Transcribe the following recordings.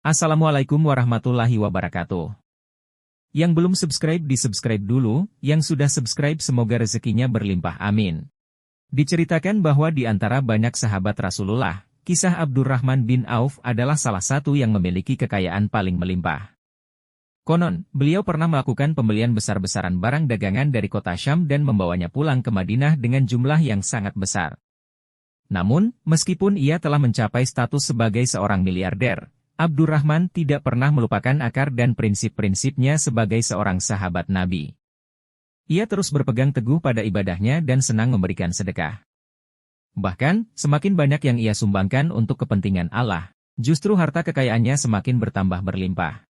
Assalamualaikum warahmatullahi wabarakatuh. Yang belum subscribe di-subscribe dulu, yang sudah subscribe semoga rezekinya berlimpah amin. Diceritakan bahwa di antara banyak sahabat Rasulullah, kisah Abdurrahman bin Auf adalah salah satu yang memiliki kekayaan paling melimpah. Konon, beliau pernah melakukan pembelian besar-besaran barang dagangan dari kota Syam dan membawanya pulang ke Madinah dengan jumlah yang sangat besar. Namun, meskipun ia telah mencapai status sebagai seorang miliarder, Abdurrahman tidak pernah melupakan akar dan prinsip-prinsipnya sebagai seorang sahabat Nabi. Ia terus berpegang teguh pada ibadahnya dan senang memberikan sedekah. Bahkan, semakin banyak yang ia sumbangkan untuk kepentingan Allah, justru harta kekayaannya semakin bertambah berlimpah.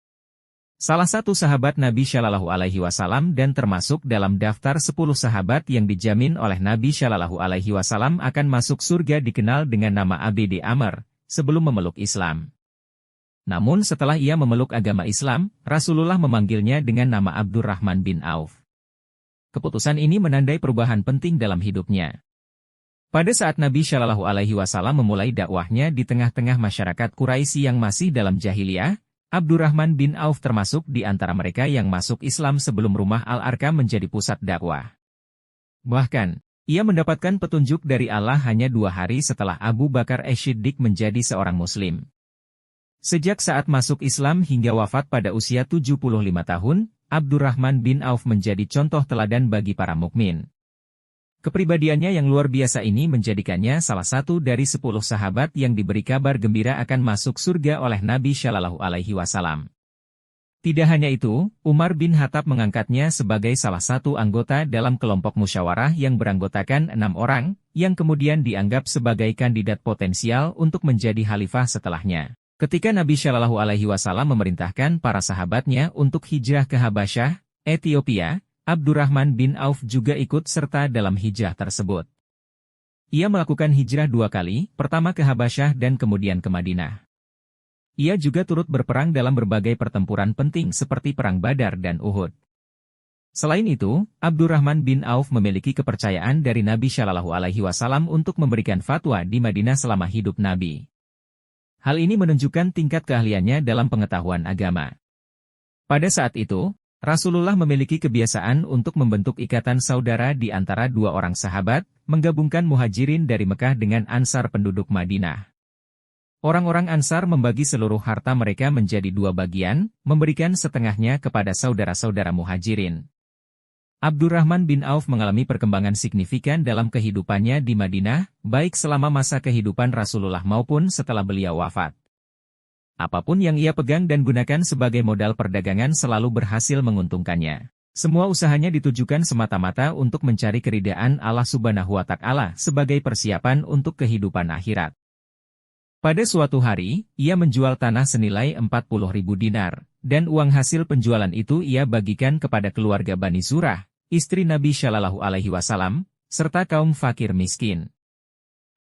Salah satu sahabat Nabi Shallallahu Alaihi Wasallam dan termasuk dalam daftar 10 sahabat yang dijamin oleh Nabi Shallallahu Alaihi Wasallam akan masuk surga dikenal dengan nama Abd Amr, sebelum memeluk Islam. Namun setelah ia memeluk agama Islam, Rasulullah memanggilnya dengan nama Abdurrahman bin Auf. Keputusan ini menandai perubahan penting dalam hidupnya. Pada saat Nabi Shallallahu Alaihi Wasallam memulai dakwahnya di tengah-tengah masyarakat Quraisy yang masih dalam jahiliyah, Abdurrahman bin Auf termasuk di antara mereka yang masuk Islam sebelum rumah Al-Arqam menjadi pusat dakwah. Bahkan, ia mendapatkan petunjuk dari Allah hanya 2 hari setelah Abu Bakar As-Siddiq menjadi seorang Muslim. Sejak saat masuk Islam hingga wafat pada usia 75 tahun, Abdurrahman bin Auf menjadi contoh teladan bagi para mukmin. Kepribadiannya yang luar biasa ini menjadikannya salah satu dari 10 sahabat yang diberi kabar gembira akan masuk surga oleh Nabi Shallallahu Alaihi Wasallam. Tidak hanya itu, Umar bin Khattab mengangkatnya sebagai salah satu anggota dalam kelompok musyawarah yang beranggotakan 6 orang, yang kemudian dianggap sebagai kandidat potensial untuk menjadi khalifah setelahnya. Ketika Nabi Shallallahu Alaihi Wasallam memerintahkan para sahabatnya untuk hijrah ke Habasyah, Ethiopia, Abdurrahman bin Auf juga ikut serta dalam hijrah tersebut. Ia melakukan hijrah 2 kali, pertama ke Habasyah dan kemudian ke Madinah. Ia juga turut berperang dalam berbagai pertempuran penting seperti Perang Badar dan Uhud. Selain itu, Abdurrahman bin Auf memiliki kepercayaan dari Nabi Shallallahu Alaihi Wasallam untuk memberikan fatwa di Madinah selama hidup Nabi. Hal ini menunjukkan tingkat keahliannya dalam pengetahuan agama. Pada saat itu, Rasulullah memiliki kebiasaan untuk membentuk ikatan saudara di antara 2 orang sahabat, menggabungkan muhajirin dari Mekah dengan Ansar penduduk Madinah. Orang-orang Ansar membagi seluruh harta mereka menjadi 2 bagian, memberikan setengahnya kepada saudara-saudara muhajirin. Abdurrahman bin Auf mengalami perkembangan signifikan dalam kehidupannya di Madinah, baik selama masa kehidupan Rasulullah maupun setelah beliau wafat. Apapun yang ia pegang dan gunakan sebagai modal perdagangan selalu berhasil menguntungkannya. Semua usahanya ditujukan semata-mata untuk mencari keridaan Allah Subhanahu wa Ta'ala sebagai persiapan untuk kehidupan akhirat. Pada suatu hari, ia menjual tanah senilai 40.000 dinar, dan uang hasil penjualan itu ia bagikan kepada keluarga Bani Zurah, istri Nabi Shallallahu Alaihi Wasallam, serta kaum fakir miskin.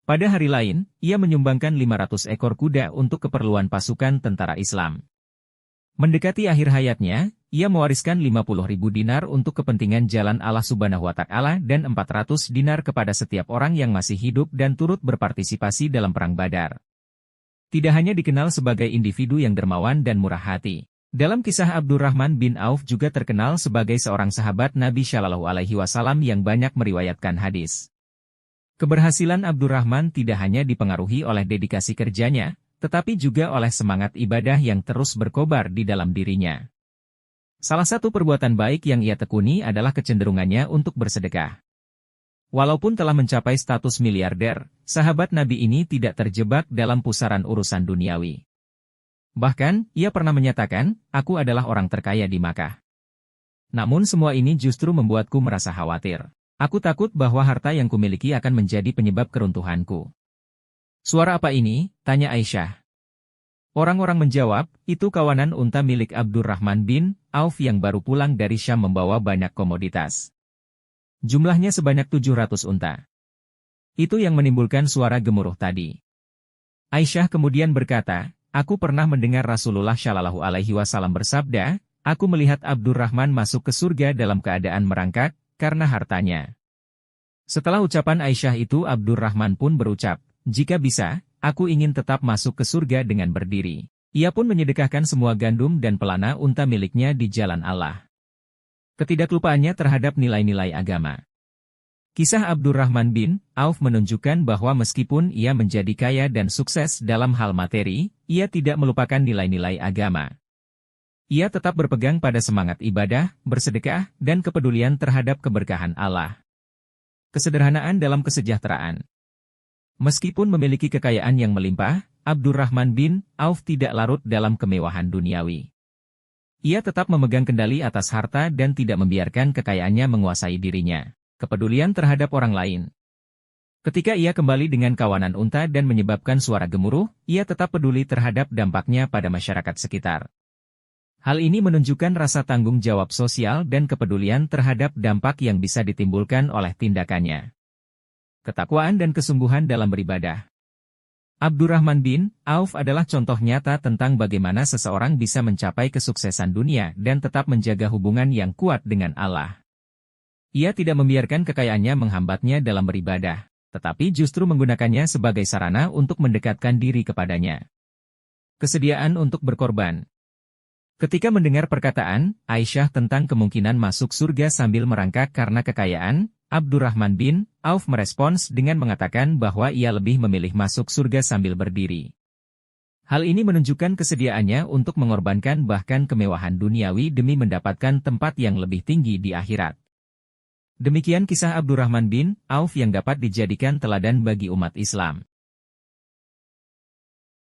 Pada hari lain, ia menyumbangkan 500 ekor kuda untuk keperluan pasukan tentara Islam. Mendekati akhir hayatnya, ia mewariskan 50.000 dinar untuk kepentingan jalan Allah Subhanahu wa Ta'ala dan 400 dinar kepada setiap orang yang masih hidup dan turut berpartisipasi dalam Perang Badar. Tidak hanya dikenal sebagai individu yang dermawan dan murah hati. Dalam kisah Abdurrahman bin Auf juga terkenal sebagai seorang sahabat Nabi Shallallahu Alaihi Wasallam yang banyak meriwayatkan hadis. Keberhasilan Abdurrahman tidak hanya dipengaruhi oleh dedikasi kerjanya, tetapi juga oleh semangat ibadah yang terus berkobar di dalam dirinya. Salah satu perbuatan baik yang ia tekuni adalah kecenderungannya untuk bersedekah. Walaupun telah mencapai status miliarder, sahabat Nabi ini tidak terjebak dalam pusaran urusan duniawi. Bahkan, ia pernah menyatakan, "Aku adalah orang terkaya di Makkah. Namun semua ini justru membuatku merasa khawatir. Aku takut bahwa harta yang kumiliki akan menjadi penyebab keruntuhanku." "Suara apa ini?" tanya Aisyah. Orang-orang menjawab, "Itu kawanan unta milik Abdurrahman bin Auf yang baru pulang dari Syam membawa banyak komoditas. Jumlahnya sebanyak 700 unta." Itu yang menimbulkan suara gemuruh tadi. Aisyah kemudian berkata, "Aku pernah mendengar Rasulullah Shallallahu Alaihi Wasallam bersabda, aku melihat Abdurrahman masuk ke surga dalam keadaan merangkak, karena hartanya." Setelah ucapan Aisyah itu Abdurrahman pun berucap, "Jika bisa, aku ingin tetap masuk ke surga dengan berdiri." Ia pun menyedekahkan semua gandum dan pelana unta miliknya di jalan Allah. Ketidaklupaannya terhadap nilai-nilai agama. Kisah Abdurrahman bin Auf menunjukkan bahwa meskipun ia menjadi kaya dan sukses dalam hal materi, ia tidak melupakan nilai-nilai agama. Ia tetap berpegang pada semangat ibadah, bersedekah, dan kepedulian terhadap keberkahan Allah. Kesederhanaan dalam kesejahteraan. Meskipun memiliki kekayaan yang melimpah, Abdurrahman bin Auf tidak larut dalam kemewahan duniawi. Ia tetap memegang kendali atas harta dan tidak membiarkan kekayaannya menguasai dirinya. Kepedulian terhadap orang lain. Ketika ia kembali dengan kawanan unta dan menyebabkan suara gemuruh, ia tetap peduli terhadap dampaknya pada masyarakat sekitar. Hal ini menunjukkan rasa tanggung jawab sosial dan kepedulian terhadap dampak yang bisa ditimbulkan oleh tindakannya. Ketakwaan dan kesungguhan dalam beribadah. Abdurrahman bin Auf adalah contoh nyata tentang bagaimana seseorang bisa mencapai kesuksesan dunia dan tetap menjaga hubungan yang kuat dengan Allah. Ia tidak membiarkan kekayaannya menghambatnya dalam beribadah, tetapi justru menggunakannya sebagai sarana untuk mendekatkan diri kepadanya. Kesediaan untuk berkorban. Ketika mendengar perkataan Aisyah tentang kemungkinan masuk surga sambil merangkak karena kekayaan, Abdurrahman bin Auf merespons dengan mengatakan bahwa ia lebih memilih masuk surga sambil berdiri. Hal ini menunjukkan kesediaannya untuk mengorbankan bahkan kemewahan duniawi demi mendapatkan tempat yang lebih tinggi di akhirat. Demikian kisah Abdurrahman bin Auf yang dapat dijadikan teladan bagi umat Islam.